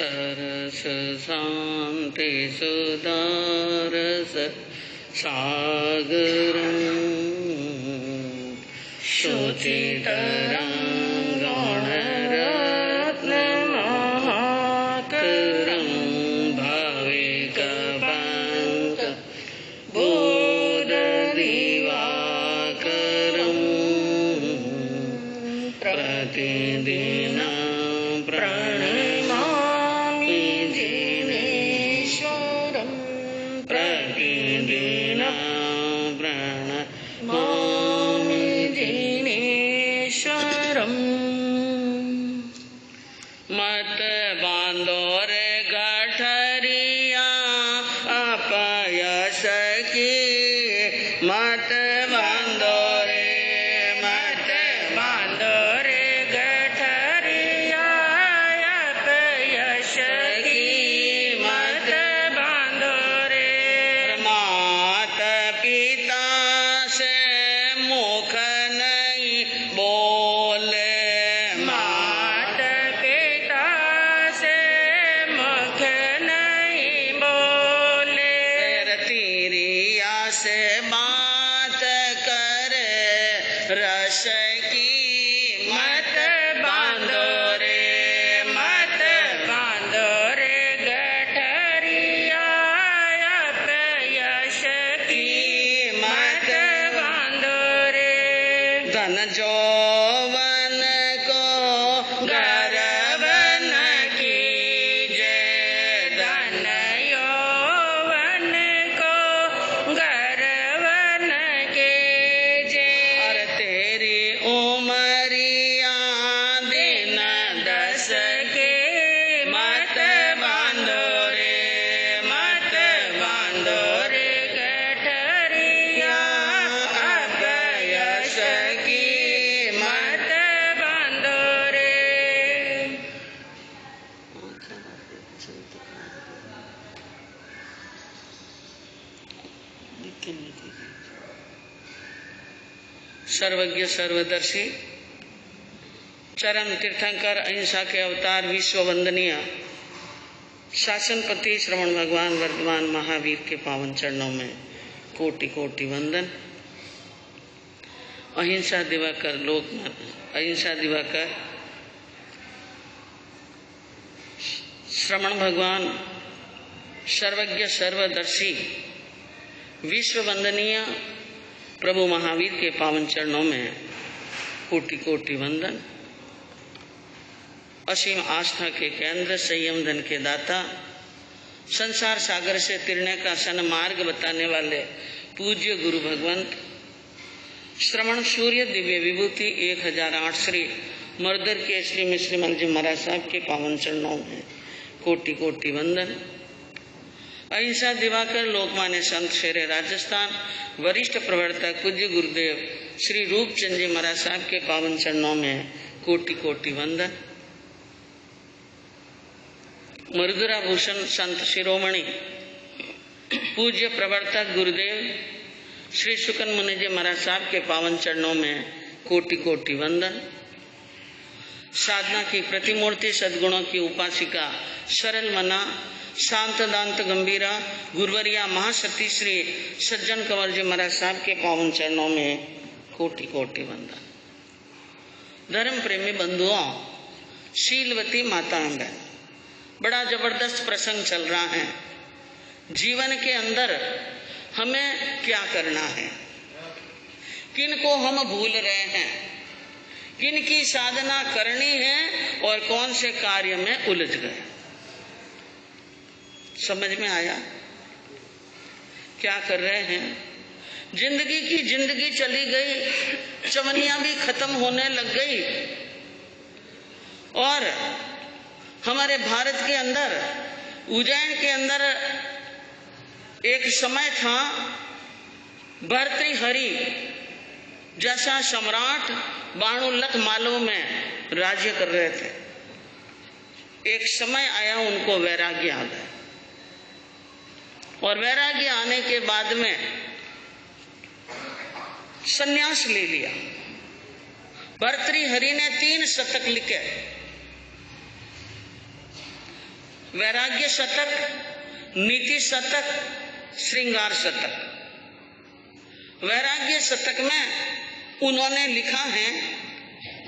सरस शांति सुदारस सागरं शुचितरं गणरत्नमहाकरं भाविकपङ्क बोधदिवाकरं प्रतिदिनं प्रणमामि जिनेश्वरं प्रतिदिनं प्रणमामि जिनेश्वरं। मत बांधो रे गठरिया अपयश की, मत बांधो रे, मत बांधो रे गठरिया अपयश की, मत बांधो रे। माता पिता से मुख नहीं बोले, माता पिता से मुख नहीं बोले, तीरिया से बात करे रस की, मत बांधो रे, मत बांधो रे गठरिया अपयश की, मत बांधो रे। धन जौवन को गर्व न कीजे, धन यौवन को गर्व न कीजे। और तेरी उमरिया दिन 10 के, मत बांधो रे, मत बांधो रे गठरिया अपयश की, मत बांधो रे। सर्वज्ञ सर्वदर्शी चरम तीर्थंकर अहिंसा के अवतार विश्व वंदनीय शासनपति श्रवण भगवान वर्तमान महावीर के पावन चरणों में कोटि कोटि वंदन। अहिंसा दिवाकर अहिंसा दिवाकर श्रवण भगवान सर्वज्ञ सर्वदर्शी विश्व वंदनीय प्रभु महावीर के पावन चरणों में कोटि कोटि वंदन। असीम आस्था के केंद्र, संयम धन के दाता, संसार सागर से तिरने का सन्मार्ग बताने वाले पूज्य गुरु भगवंत श्रवण सूर्य दिव्य विभूति 1008 श्री मर्दर के श्री मिश्रीमल जी महाराज साहब के पावन चरणों में कोटि कोटि वंदन। अहिंसा दिवाकर लोकमान्य संत शेरे राजस्थान वरिष्ठ प्रवर्तक पूज्य गुरुदेव श्री रूपचंद जी महाराज साहब के पावन चरणों में कोटि कोटि वंदन। मृदुरा भूषण संत शिरोमणि पूज्य प्रवर्तक गुरुदेव श्री सुकन मुनि जी महाराज साहब के पावन चरणों में कोटि कोटि वंदन। साधना की प्रतिमूर्ति सद्गुणों की उपासिका सरल मना शांत दांत गंभीरा गुरुवरिया महासती श्री सज्जन कंवर जी महाराज साहब के पावन चरणों में कोटि कोटि वंदन। धर्म प्रेमी बंधुओं, शीलवती माताएं बहन, बड़ा जबरदस्त प्रसंग चल रहा है। जीवन के अंदर हमें क्या करना है, किन को हम भूल रहे हैं, किन की साधना करनी है और कौन से कार्य में उलझ गए। समझ में आया क्या कर रहे हैं? जिंदगी की जिंदगी चली गई, चवनियां भी खत्म होने लग गई और हमारे भारत के अंदर उज्जैन के अंदर एक समय था, भर्तृहरि जैसा सम्राट 92 लाख मालों में राज्य कर रहे थे। एक समय आया, उनको वैराग्य आ गया और वैराग्य आने के बाद में संन्यास ले लिया। भर्तृहरि ने 3 शतक लिखे वैराग्य शतक, नीति शतक, श्रृंगार शतक। वैराग्य शतक में उन्होंने लिखा है,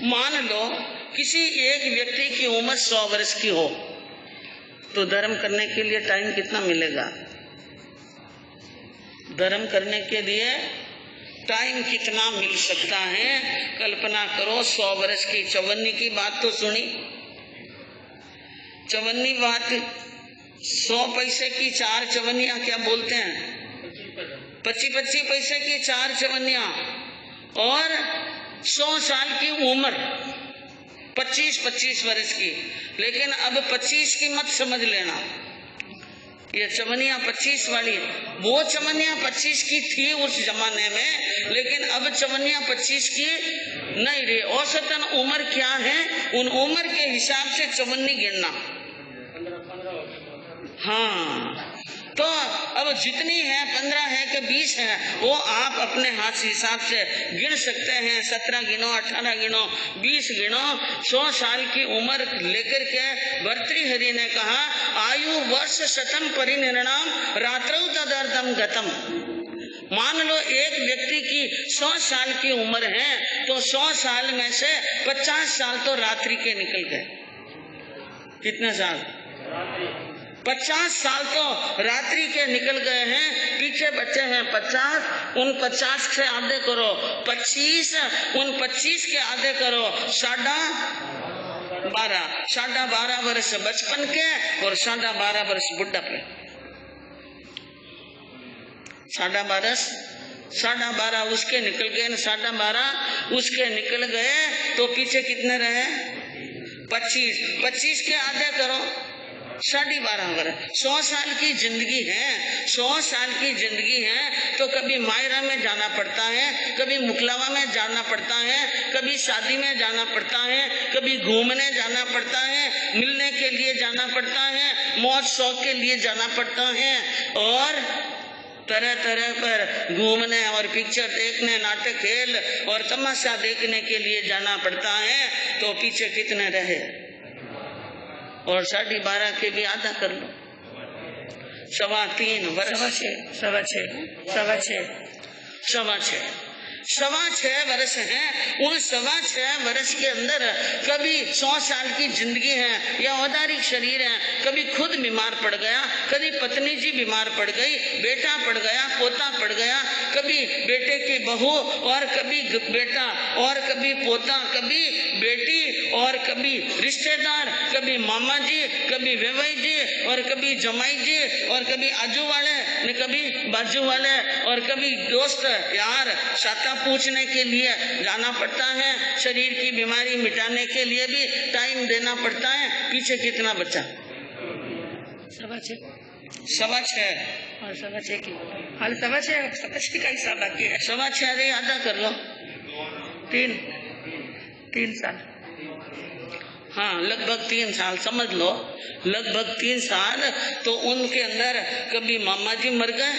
मान लो किसी एक व्यक्ति की उम्र 100 वर्ष की हो तो धर्म करने के लिए टाइम कितना मिलेगा? धर्म करने के लिए टाइम कितना मिल सकता है? कल्पना करो, 100 वर्ष की चवन्नी की बात तो सुनी। चवन्नी बात, 100 पैसे की 4 चवन्नियां क्या बोलते हैं? 25-25 पैसे की 4 चवन्नियां और 100 साल की उम्र, 25-25 वर्ष की। लेकिन अब 25 की मत समझ लेना, ये चवन्नियां 25 वाली, वो चवन्नियां 25 की थी उस जमाने में, लेकिन अब चवन्नियां 25 की नहीं रही। औसतन उम्र क्या है, उन उम्र के हिसाब से चवन्नी गिनना। हाँ, तो अब जितनी है, 15 है कि 20 है, वो आप अपने हाथ से हिसाब से गिन सकते हैं। 17 गिनो, 18 गिनो, 20 गिनो। 100 साल की उम्र लेकर के भर्तृहरि ने कहा, आयु वर्ष शतम परिनिर्णाम रात्रौ तदर्थम गतम। मान लो एक व्यक्ति की 100 साल की उम्र है तो 100 साल में से 50 साल तो रात्रि के निकल गए। कितने साल? 50 साल तो रात्रि के निकल गए हैं, पीछे बचे हैं 50। उन 50 से आधे करो 25, उन 25 के आधे करो 12.5। 12.5 वर्ष बचपन के और 12.5 वर्ष बुढ़ापे। 12.5 उसके निकल गए, 12.5 उसके निकल गए, तो पीछे कितने रहे? 25। 25 के आधे करो 12.5 वर्ष। 100 साल की जिंदगी है, 100 साल की जिंदगी है, तो कभी मायरा में जाना पड़ता है, कभी मुकलावा में जाना पड़ता है, कभी शादी में जाना पड़ता है, कभी घूमने जाना पड़ता है, मिलने के लिए जाना पड़ता है, मौज शौक के लिए जाना पड़ता है, और तरह तरह पर घूमने और पिक्चर देखने, नाटक खेल और तमाशा देखने के लिए जाना पड़ता है। तो पीछे कितने रहे? और 12.5 के भी आधा कर लो, 3.25 वर्ष। 6.25 वर्ष है। उन 6.25 वर्ष के अंदर कभी 100 साल की जिंदगी है या औदारिक शरीर है, कभी खुद बीमार पड़ गया, कभी पत्नी जी बीमार पड़ गई, बेटा पड़ गया, पोता पड़ गया, कभी बेटे की बहू और कभी बेटा और कभी पोता, कभी बेटी और कभी रिश्तेदार, कभी मामा जी, कभी वेवाई जी और कभी जमाई जी और कभी आजू वाले ने, कभी बाजू वाले और कभी दोस्त यार साता पूछने के लिए जाना पड़ता है। शरीर की बीमारी मिटाने के लिए भी टाइम देना पड़ता है। पीछे कितना बचा? 6.25 और 6.25 की हाल 6.25 का हिसाब बाकी है। 6.25 आधा कर लो, 3 साल। हाँ, लगभग 3 साल समझ लो, लगभग 3 साल। तो उनके अंदर कभी मामा जी मर गए,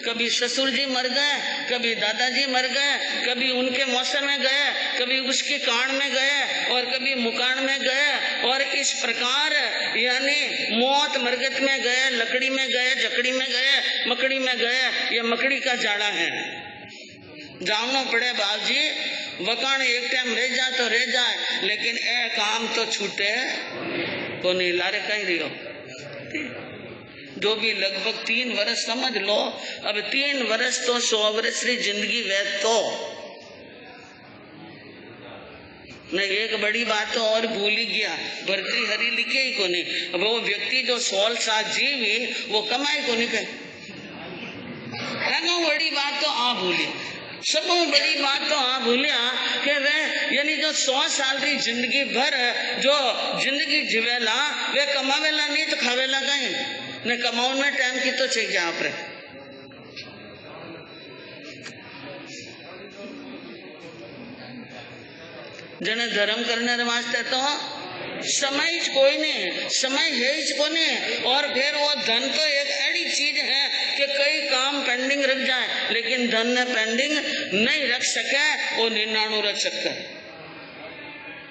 कभी ससुर जी मर गए, कभी दादाजी मर गए, कभी उनके मौसम में गए, कभी उसके कान में गए और कभी मुकान में गए, और इस प्रकार यानी मौत मरगत में गए, लकड़ी में गए, जकड़ी में गए, मकड़ी में गए। ये मकड़ी का जाड़ा है, जानो पड़े बाबूजी। वकान एक टाइम रह जाए तो रह जाए, लेकिन ए काम तो छूटे तो नहीं, लारे कहीं रही हो। जो भी लगभग 3 वर्ष समझ लो। अब 3 वर्ष तो 100 वर्ष की जिंदगी वे तो नहीं। एक बड़ी बात तो और भूल ही गया, भर्तृहरि लिखे ही को नहीं। वो व्यक्ति जो 16 साल जीवी वो कमाई को नहीं कहे। बड़ी बात तो आ भूली, सब बड़ी बात तो आ भूलिया कि वे यानी जो 100 साल की जिंदगी भर जो जिंदगी जीवेला, वे कमावेला नहीं तो खावेला कहीं ने। कमाओ में टाइम की तो चाहिए आप रे। जने धर्म करने वास्ते तो समय कोई नहीं, समय है ही को नहीं। और फिर वो धन तो एक ऐसी चीज है कि कई काम पेंडिंग रख जाए, लेकिन धन ने पेंडिंग नहीं रख सके, वो 99 रख सकता है।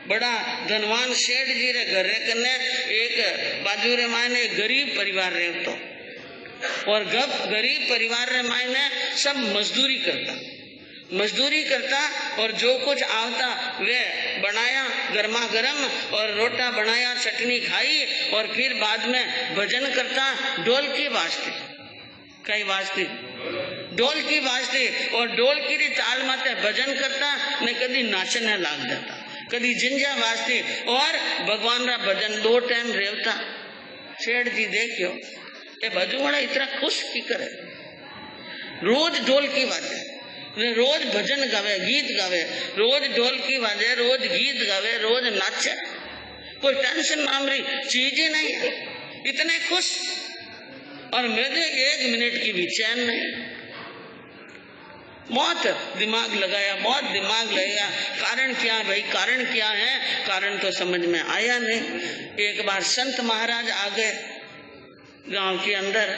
बड़ा धनवान सेठ जी रे घर रे कने एक बाजू रे मायने गरीब परिवार रे तो, और गरीब परिवार रे मायने सब मजदूरी करता और जो कुछ आवता वे बनाया गर्मा गर्म और रोटा बनाया, चटनी खाई और फिर बाद में भजन करता। ढोलकी बाजती, कई बाजती ढोलकी बाजती और ढोलकी री ताल माते भजन करता ने कदी नाचने लाग जाता, कदी जिंजा बाजती और भगवान रा भजन 2 टाइम रेवता। सेठ जी देखियो ये बाजू वाला इतना खुश की करे, रोज ढोलकी बाजे, रोज भजन गावे, गीत गावे, रोज ढोलकी बाजे, रोज गीत गावे, रोज नाचे, कोई टेंशन नाम री चीज ही नहीं है, इतने खुश। और मुझे 1 मिनट की भी चैन नहीं। बहुत दिमाग लगाया, बहुत दिमाग लगाया, कारण क्या भाई, कारण क्या है, कारण तो समझ में आया नहीं। एक बार संत महाराज आ गए गांव के अंदर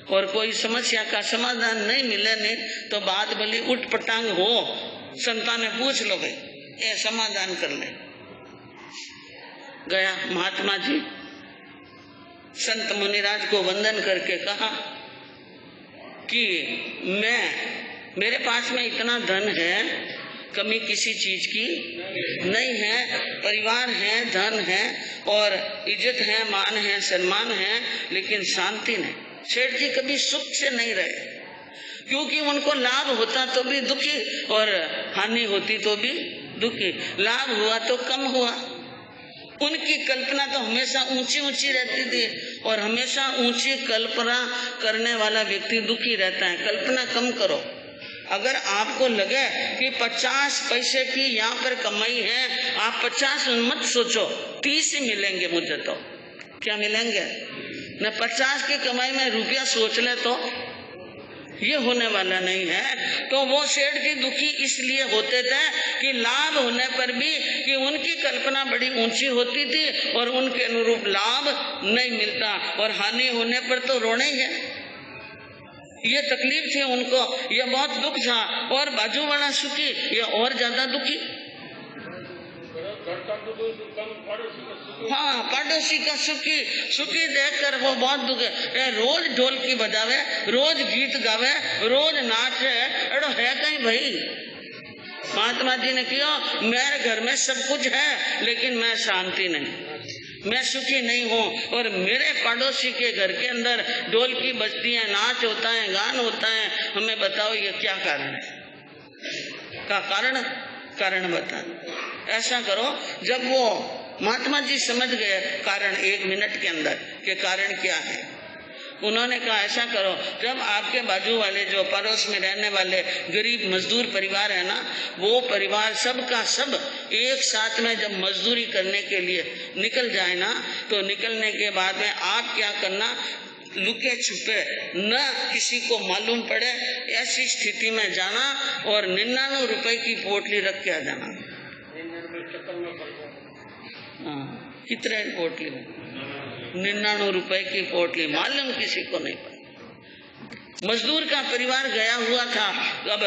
और कोई समस्या का समाधान नहीं मिले नहीं तो बात भली उठ पटांग हो, संता ने पूछ लो भाई ये समाधान कर ले। गया महात्मा जी, संत मुनिराज को वंदन करके कहा कि मेरे पास में इतना धन है, कमी किसी चीज की नहीं है, परिवार है, धन है और इज्जत है, मान है, सम्मान है, लेकिन शांति नहीं। सेठ जी कभी सुख से नहीं रहे, क्योंकि उनको लाभ होता तो भी दुखी और हानि होती तो भी दुखी। लाभ हुआ तो कम हुआ, उनकी कल्पना तो हमेशा ऊंची ऊंची रहती थी और हमेशा ऊंची कल्पना करने वाला व्यक्ति दुखी रहता है। कल्पना कम करो। अगर आपको लगे कि 50 पैसे की यहाँ पर कमाई है, आप 50 मत सोचो, 30 ही मिलेंगे मुझे तो। क्या मिलेंगे? न 50 की कमाई में रुपया सोच ले तो ये होने वाला नहीं है। तो वो सेठ जी दुखी इसलिए होते थे कि लाभ होने पर भी कि उनकी कल्पना बड़ी ऊंची होती थी और उनके अनुरूप लाभ नहीं मिलता, और हानि होने पर तो रोना ही है। ये तकलीफ थी उनको, ये बहुत दुख था। और बाजू वाला सुखी, ये और ज्यादा दुखी। हाँ, पड़ोसी का सुखी देखकर वो बहुत दुखे। रोज ढोलकी बजावे, रोज गीत गावे, रोज नाचे, एडो है कहीं भाई। महात्मा जी ने कहा मेरे घर में सब कुछ है लेकिन मैं शांति नहीं, मैं सुखी नहीं हूँ। और मेरे पड़ोसी के घर के अंदर ढोलकी बजती है, नाच होता है, गान होता है, हमें बताओ ये क्या कारण है? का कारण बता। ऐसा करो, जब वो महात्मा जी समझ गए कारण 1 मिनट के अंदर कि कारण क्या है, उन्होंने कहा ऐसा करो, जब आपके बाजू वाले जो पड़ोस में रहने वाले गरीब मजदूर परिवार है ना, वो परिवार सबका सब एक साथ में जब मजदूरी करने के लिए निकल जाए ना, तो निकलने के बाद में आप क्या करना, लुके छुपे न किसी को मालूम पड़े ऐसी स्थिति में जाना और 99 रुपए की पोटली रख के आ जाना। कितने पोटली में? 99 रुपए की पोटली, मालूम किसी को नहीं पड़ा। मजदूर का परिवार गया हुआ था अब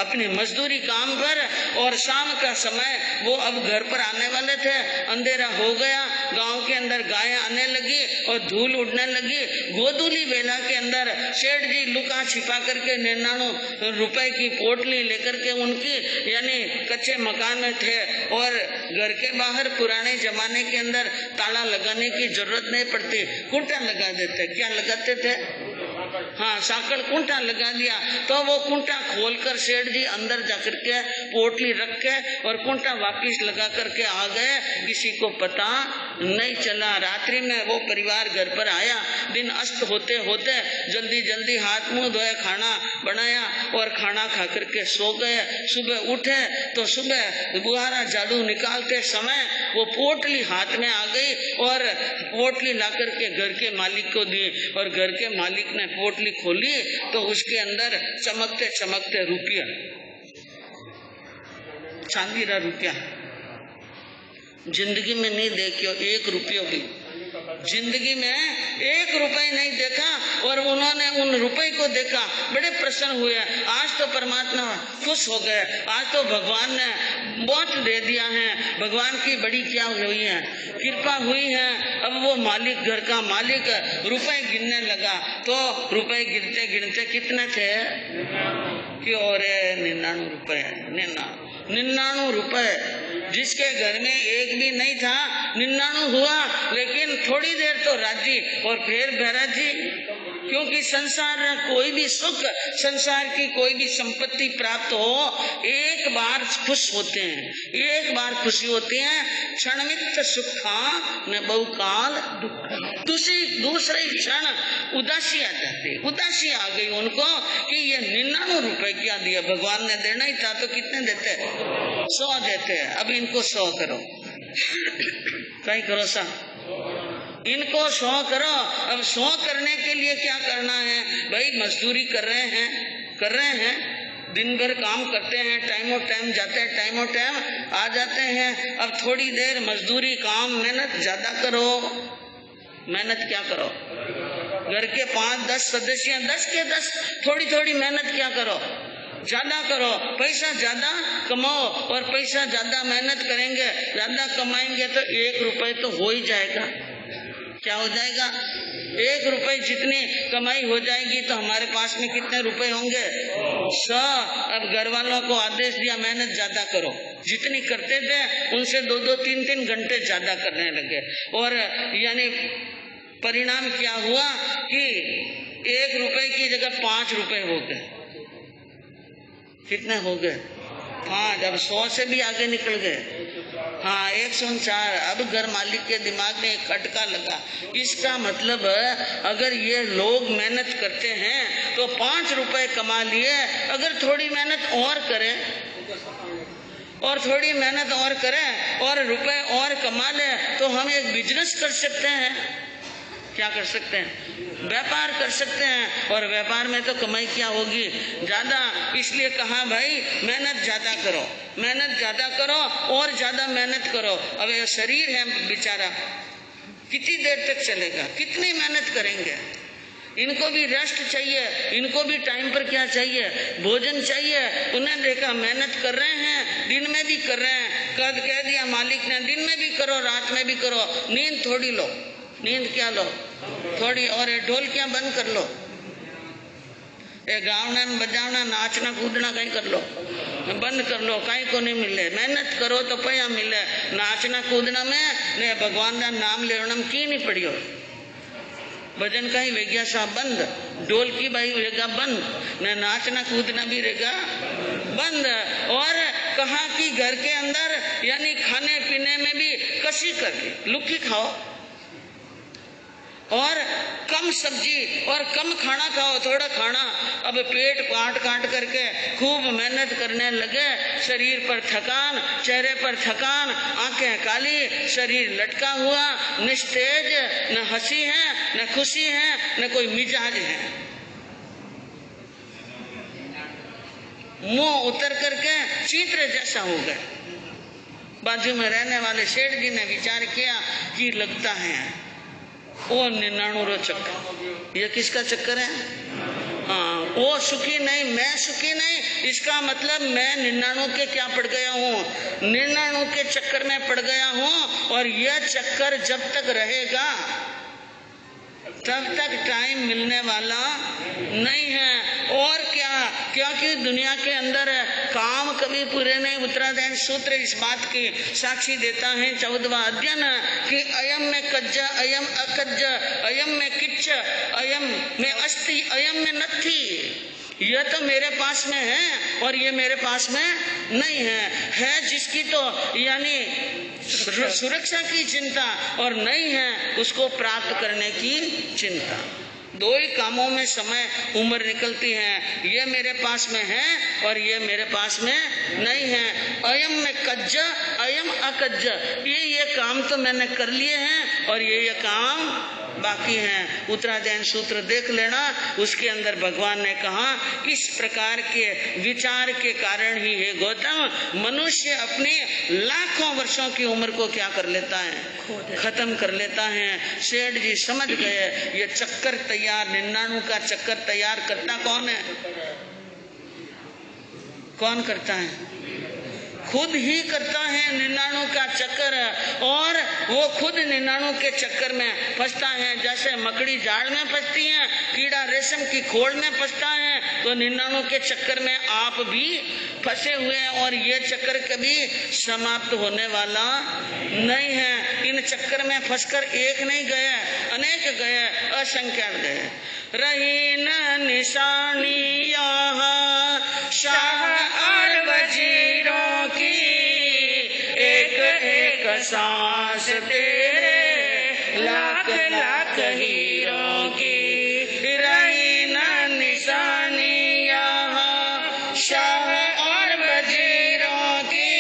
अपनी मजदूरी काम पर, और शाम का समय वो अब घर पर आने वाले थे। अंधेरा हो गया, गांव के अंदर गायें आने लगी और धूल उड़ने लगी। गोधूली बेला के अंदर सेठ जी लुका छिपा करके 99 रुपए की पोटली लेकर के, उनकी यानी कच्चे मकान में थे और घर के बाहर पुराने जमाने के अंदर ताला लगाने की जरूरत नहीं पड़ती, कुंटा लगा देते। क्या लगाते थे? हाँ, साकड़ कुंटा लगा दिया। तो वो कुंटा खोलकर सेठ जी अंदर जाकर के पोटली रख के और कुंटा वापिस लगा करके आ गए, किसी को पता नहीं चला। रात्रि में वो परिवार घर पर आया, दिन अस्त होते होते जल्दी जल्दी हाथ मुंह धोए, खाना बनाया और खाना खा करके सो गए। सुबह उठे तो सुबह बुहारा झाड़ू निकालते समय वो पोटली हाथ में आ गई और पोटली ला करके घर के मालिक को दी, और घर के मालिक ने पोटली खोली तो उसके अंदर चमकते चमकते रुपया, चांदी का रुपया। जिंदगी में नहीं देखियो 1 रुपया भी, जिंदगी में 1 रुपए नहीं देखा और उन्होंने उन रुपए को देखा, बड़े प्रसन्न हुए। आज तो परमात्मा खुश हो गए, आज तो भगवान ने बहुत दे दिया है, भगवान की बड़ी क्या हुई है, कृपा हुई है। अब वो मालिक, घर का मालिक रुपए गिनने लगा तो रुपए गिनते गिनते कितने थे कि और 99 रुपए, 99 रुपए। जिसके घर में एक भी नहीं था 99 हुआ, लेकिन थोड़ी देर तो राजी और फिर बेराजी, क्योंकि संसार में कोई भी सुख, संसार की कोई भी संपत्ति प्राप्त हो, एक बार खुश होते हैं, एक बार खुशी होती है। क्षणमित सुखा न बहुकाल दुख, दूसरे क्षण उदासी आ जाती, उदासी आ गई उनको कि ये 99 रुपए क्या दिया, भगवान ने देना ही था तो कितने देते, 100 देते। अब इनको 100 करो, कहीं करो सा, इनको 100 करो। अब 100 करने के लिए क्या करना है भाई, मजदूरी कर रहे हैं, दिन भर काम करते हैं, टाइम और टाइम जाते हैं, टाइम और टाइम आ जाते हैं। अब थोड़ी देर मजदूरी, काम, मेहनत ज्यादा करो। मेहनत क्या करो, घर के 5-10 सदस्य, 10 के 10 थोड़ी थोड़ी मेहनत क्या करो, ज्यादा करो, पैसा ज्यादा कमाओ। और पैसा ज्यादा मेहनत करेंगे, ज्यादा कमाएंगे तो 1 रुपए तो हो ही जाएगा। क्या हो जाएगा, 1 रुपए जितनी कमाई हो जाएगी तो हमारे पास में कितने रुपए होंगे, 100। अब घर वालों को आदेश दिया मेहनत ज्यादा करो, जितनी करते थे उनसे 2-2, 3-3 घंटे ज्यादा करने लगे। और यानी परिणाम क्या हुआ कि 1 रुपए की जगह 5 रुपए हो गए। कितने हो गए, 5। अब 100 से भी आगे निकल गए। हाँ, 104। अब घर मालिक के दिमाग में एक खटका लगा, इसका मतलब अगर ये लोग मेहनत करते हैं तो 5 रुपए कमा लिए, अगर थोड़ी मेहनत और करें और थोड़ी मेहनत और करें और रुपए और कमा ले तो हम एक बिजनेस कर सकते हैं। क्या कर सकते हैं, व्यापार कर सकते हैं। और व्यापार में तो कमाई क्या होगी, ज्यादा। इसलिए कहा भाई मेहनत ज्यादा करो, मेहनत ज्यादा करो और ज्यादा मेहनत करो। अब ये शरीर है बेचारा, कितनी देर तक चलेगा, कितनी मेहनत करेंगे। इनको भी रेस्ट चाहिए, इनको भी टाइम पर क्या चाहिए, भोजन चाहिए। उन्हें देखा मेहनत कर रहे हैं, दिन में भी कर रहे हैं, कह दिया मालिक ने दिन में भी करो, रात में भी करो। नींद थोड़ी लो, नींद क्या लो थोड़ी, और ढोलकियां बंद कर लो, गावना बजावना नाचना कूदना कहीं कर लो, बंद कर लो, कहीं को नहीं मिले। मेहनत करो तो पया मिले, नाचना कूदना में ने भगवान का नाम लेना में की नहीं पड़ियो। भजन का ही वेग्या सा बंद, ढोल की भाई रहेगा बंद, न नाचना कूदना भी रहेगा बंद। और कहा कि घर के अंदर यानी खाने पीने में भी कसी करके लुकी खाओ और कम सब्जी और कम खाना खाओ, थोड़ा खाना। अब पेट काट करके खूब मेहनत करने लगे, शरीर पर थकान, चेहरे पर थकान, आंखें काली, शरीर लटका हुआ, निस्तेज, न हंसी है न खुशी है न कोई मिजाज है। मुंह उतर करके चींतरे जैसा हो गए। बाजू में रहने वाले सेठ जी ने विचार किया कि लगता है वो 99 चक्कर, ये किसका चक्कर है। हाँ, वो सुखी नहीं, मैं सुखी नहीं, इसका मतलब मैं 99 के क्या पड़ गया हूँ, 99 के चक्कर में पड़ गया हूँ। और यह चक्कर जब तक रहेगा तब तक टाइम मिलने वाला नहीं है। और क्या, क्योंकि दुनिया के अंदर काम कभी पूरे नहीं। उत्तराधायन सूत्र इस बात की साक्षी देता है 14वां अध्ययन कि अयम में कज्ज, अयम अकज्ज, अयम में किच्च, अयम में अस्ति, अयम में नथी। यह तो मेरे पास में है और ये मेरे पास में नहीं है जिसकी तो यानी सुरक्षा की चिंता और नहीं है उसको प्राप्त करने की चिंता। 2 ही कामों में समय उम्र निकलती है, ये मेरे पास में है और ये मेरे पास में नहीं है। अयम में कज्ज, अयम अकज्ज, ये काम तो मैंने कर लिए हैं और ये काम बाकी हैं। उत्तराध्ययन सूत्र देख लेना, उसके अंदर भगवान ने कहा इस प्रकार के विचार के कारण ही हे गौतम मनुष्य अपने लाखों वर्षों की उम्र को क्या कर लेता है, खत्म कर लेता है। सेठ जी समझ गए ये चक्कर तैयार, 99 का चक्कर तैयार करता कौन है? कौन करता है? खुद ही करता है 99 का चक्कर, और वो खुद 99 के चक्कर में फंसता है। जैसे मकड़ी जाल में फंसती है, कीड़ा रेशम की खोल में फंसता है, तो 99 के चक्कर में आप भी फंसे हुए हैं। और ये चक्कर कभी समाप्त होने वाला नहीं है। इन चक्कर में फंसकर एक नहीं गए, अनेक गए, असंख्य गए। रही न निशानी यहाँ शाह और वजीरों की, एक एक सांस तेरे लाख लाख हीरों की। रही न निशानी यहाँ शाह और वजीरों की,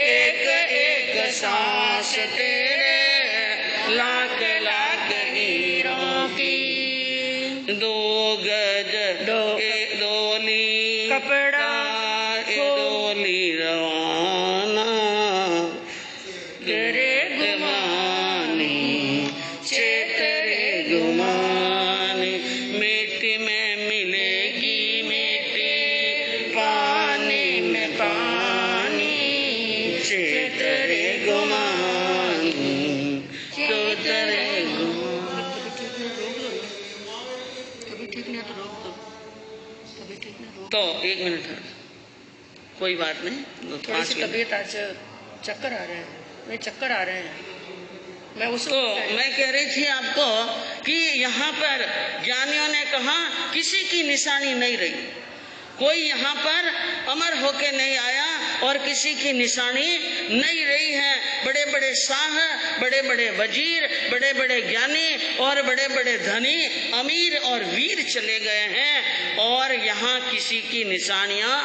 एक एक सांस तेरे लाख लाख हीरों की। दो गज डोली कपड़ा डोली रवाना, तेरे गुमानी चेतरे गुमानी। मिट्टी में मिलेगी मिट्टी, पानी में पानी, चेतरे गुमानी चेतरे तो 1 मिनट है, कोई बात नहीं। थोड़ी सी तबीयत आज चक्कर आ रहे हैं, मैं चक्कर आ रहे हैं। मैं उसको तो मैं कह रही थी आपको कि यहाँ पर ज्ञानियों ने कहा किसी की निशानी नहीं रही, कोई यहाँ पर अमर होके नहीं आया और किसी की निशानी नहीं रही है। बड़े बड़े शाह, बड़े बड़े वजीर, बड़े बड़े ज्ञानी और बड़े बड़े धनी, अमीर और वीर चले गए हैं और यहाँ किसी की निशानियां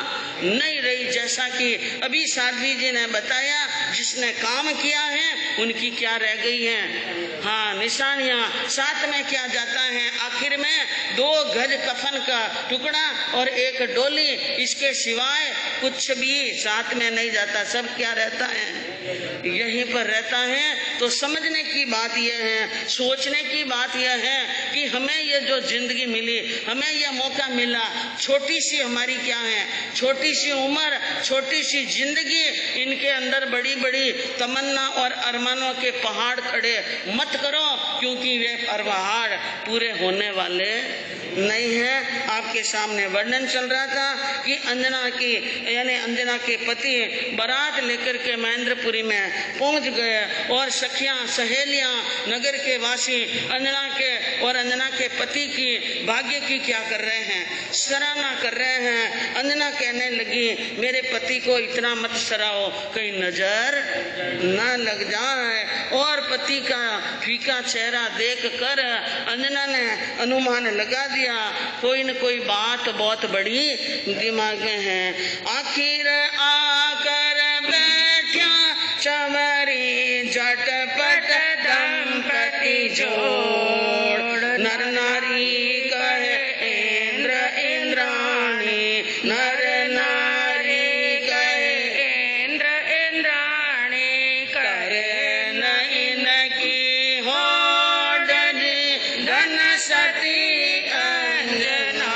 नहीं रही। जैसा कि अभी साध्वी जी ने बताया, जिसने काम किया है उनकी क्या रह गई है, हाँ निशानियां। साथ में क्या जाता है आखिर में? 2 गज कफन का टुकड़ा और 1 डोली, इसके सिवाय कुछ भी साथ में नहीं जाता। सब क्या रहता है? यहीं पर रहता है। तो समझने की बात यह है, सोचने की बात यह है कि हमें ये जो जिंदगी मिली, हमें यह मौका मिला, छोटी सी हमारी क्या है, छोटी सी उम्र, छोटी सी जिंदगी, इनके अंदर बड़ी बड़ी तमन्ना और अरमानों के पहाड़ खड़े मत करो, क्योंकि वे पहाड़ पूरे होने वाले नहीं है। आपके सामने वर्णन चल रहा था कि अंजना की यानी अंजना के पति बारात लेकर के महेंद्रपुरी में पहुंच गए और सखियां सहेलियां नगर के वासी अंजना के और अंजना के पति की भाग्य की क्या कर रहे हैं, सराहना कर रहे हैं। अंजना कहने लगी मेरे पति को इतना मत सराहो कहीं नजर न लग जाए। और पति का फीका चेहरा देख कर अंजना ने अनुमान लगा दिया कोई न कोई बात बहुत बड़ी दिमाग में है। आखिर आकर बैठा चंवरी झटपट दंपति जोड़, नर नारी कहे इंद्र इंद्राणी, नर नारी कहे इंद्र इंद्राणी, करे न इनकी होड़ धन सती अंजना,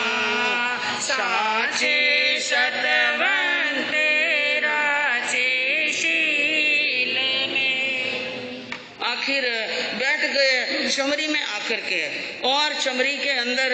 साची सतवंते राची शील में। आखिर बैठ गए चमरी में आकर के, और चमरी के अंदर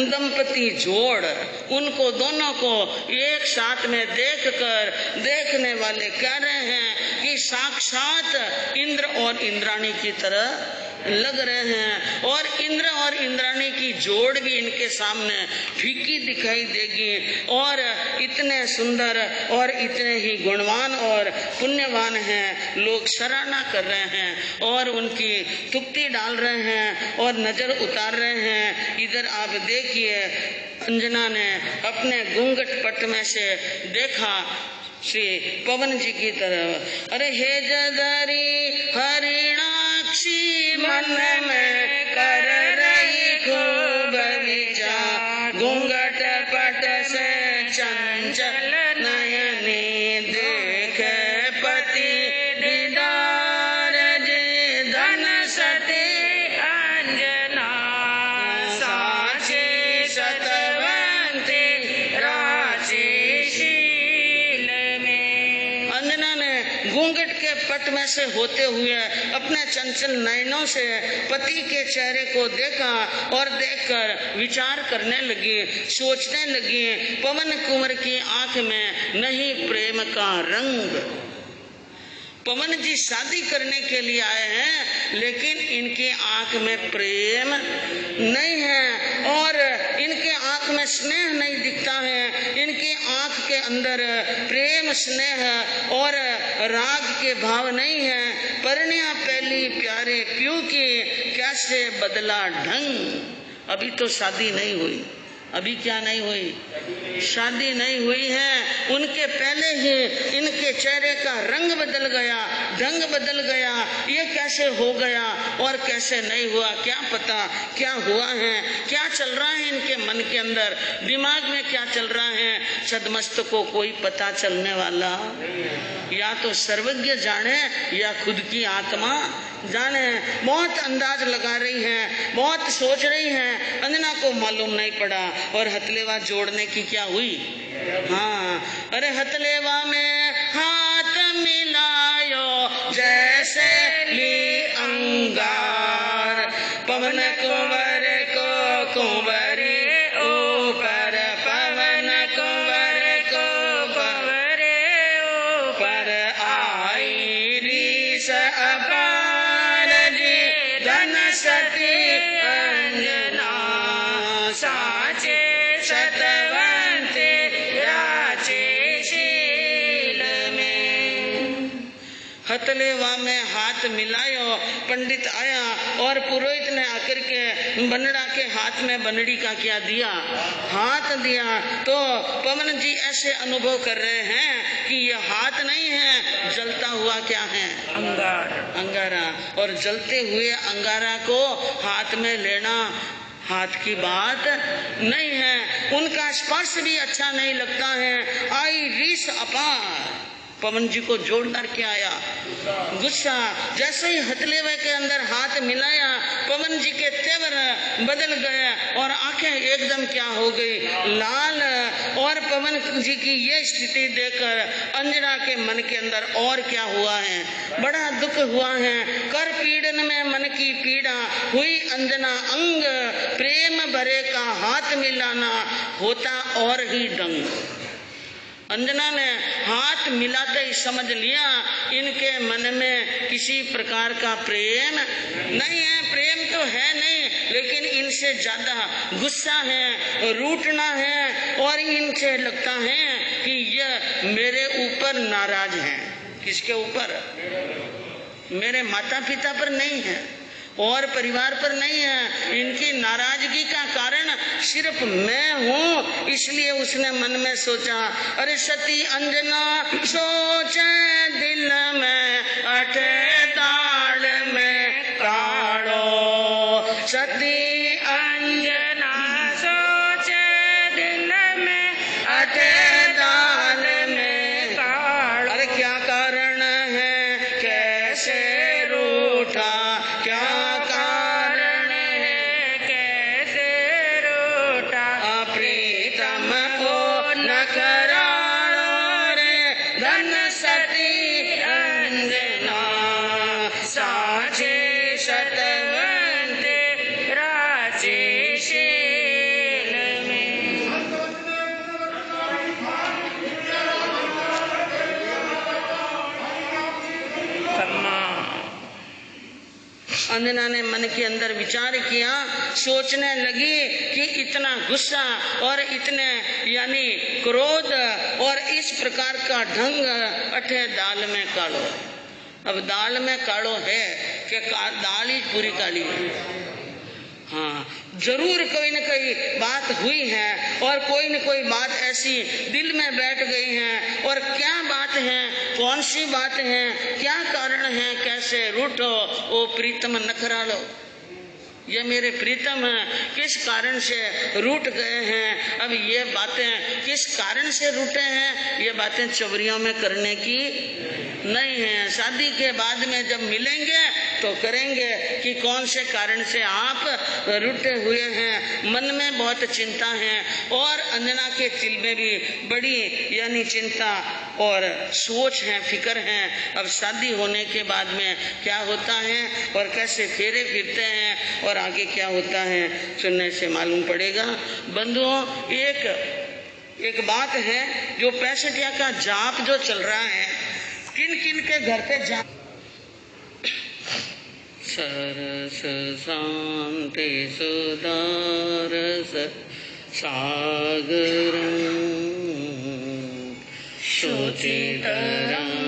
दंपति जोड़, उनको दोनों को एक साथ में देखकर देखने वाले कह रहे हैं कि साक्षात इंद्र और इंद्राणी की तरह लग रहे हैं। और इंद्र और इंद्राणी की जोड़ भी इनके सामने फीकी दिखाई देगी। और इतने सुंदर और इतने ही गुणवान और पुण्यवान हैं, लोग सराहना कर रहे हैं और उनकी तुक्ति डाल रहे हैं और नजर उतार रहे हैं। इधर आप देखिए, अंजना ने अपने घूंघट पट में से देखा श्री पवन जी की तरफ। अरे हे जदरी हरिणाक्षी मन में में से होते हुए अपने चंचल नयनों से पति के चेहरे को देखा और देखकर विचार करने लगी, सोचने लगी, पवन कुंवर की आंख में नहीं प्रेम का रंग। पवन जी शादी करने के लिए आए हैं, लेकिन इनकी आंख में प्रेम नहीं है और इनके आंख में स्नेह नहीं दिखता है। इनकी आंख के अंदर प्रेम, स्नेह और राग के भाव नहीं है। परिणया पहली प्यारे प्यू की, कैसे बदला ढंग। अभी तो शादी नहीं हुई, अभी क्या नहीं हुई, शादी नहीं हुई है। उनके पहले ही इनके चेहरे का रंग बदल गया, ढंग बदल गया। ये कैसे हो गया और कैसे नहीं हुआ, क्या पता क्या हुआ है, क्या चल रहा है इनके मन के अंदर, दिमाग में क्या चल रहा है। सदमस्त को कोई पता चलने वाला या तो सर्वज्ञ जाने या खुद की आत्मा जाने। बहुत अंदाज लगा रही है, बहुत सोच रही है, अंजना को मालूम नहीं पड़ा। और हथलेवा जोड़ने की क्या हुई, हाँ, अरे हथलेवा में हाथ मिलायो जैसे ली अंगार, पवन कुंवर को कुंवरी ऊपर, पवन कुंवर को कुंवरे ऊपर, आई रीस अपार जी धन सती अंजना, साचे सतवंते राचे शील में। हथलेवा में हाथ मिलायो, पंडित आया और पुरोहित ने आकर के बनड़ा के हाथ में बनड़ी का क्या दिया, हाथ दिया। तो पवन जी ऐसे अनुभव कर रहे हैं कि ये हाथ नहीं है, जलता हुआ क्या है, अंगार, अंगारा। और जलते हुए अंगारा को हाथ में लेना हाथ की बात नहीं है। उनका स्पर्श भी अच्छा नहीं लगता है। आई रीस अपार, पवन जी को जोरदार क्या आया, गुस्सा। जैसे ही हथलेवे के अंदर हाथ मिलाया, पवन जी के तेवर बदल गए और आंखें एकदम क्या हो गई, लाल। और पवन जी की ये स्थिति देखकर अंजना के मन के अंदर और क्या हुआ है, बड़ा दुख हुआ है। कर पीड़न में मन की पीड़ा हुई अंजना अंग, प्रेम भरे का हाथ मिलाना होता और ही दंग। अंजना ने हाथ मिलाते ही समझ लिया इनके मन में किसी प्रकार का प्रेम नहीं है। प्रेम तो है नहीं, लेकिन इनसे ज्यादा गुस्सा है, रूठना है और इनसे लगता है कि यह मेरे ऊपर नाराज है। किसके ऊपर, मेरे माता पिता पर नहीं है और परिवार पर नहीं है। इनकी नाराजगी का कारण सिर्फ मैं हूँ। इसलिए उसने मन में सोचा, अरे सती अंजना सोचे दिल में अठे दाल में काढ़ो, सती अंजना सोचे दिल में अठे दाल में काढ़ो। अरे क्या कारण है, कैसे रूठा, क्या कारण है, कैसे रूठा, प्रीतम को न करालो रे धन सती अंजना, साचे सतवंते राचे शील में। अंजना ने मन के अंदर विचार किया, सोचने लगी कि इतना गुस्सा और इतने यानी क्रोध और इस प्रकार का ढंग अठे दाल में कालो। अब दाल में कालो है कि दाल ही पूरी काली है। हाँ, जरूर कोई न कोई बात हुई है और कोई न कोई बात ऐसी दिल में बैठ गई है। और क्या बात है, कौन सी बात है, क्या कारण है, कैसे रूठो ओ प्रीतम नखरा लो। ये मेरे प्रीतम किस कारण से रूठ गए हैं। अब ये बातें किस कारण से रूठे हैं, ये बातें चवरियों में करने की नहीं है। शादी के बाद में जब मिलेंगे तो करेंगे कि कौन से कारण से आप रुठे हुए हैं, मन में बहुत चिंता है और अंजना के दिल में भी बड़ी यानी चिंता और सोच है, फिक्र है। अब शादी होने के बाद में क्या होता है और कैसे फेरे फिरते हैं और आगे क्या होता है, सुनने से मालूम पड़ेगा। बंधुओं, एक बात है, जो 65 का जाप जो चल रहा है, किन किन के घर पे जाप, सरस शांति सुदारस सागरं शुचितरं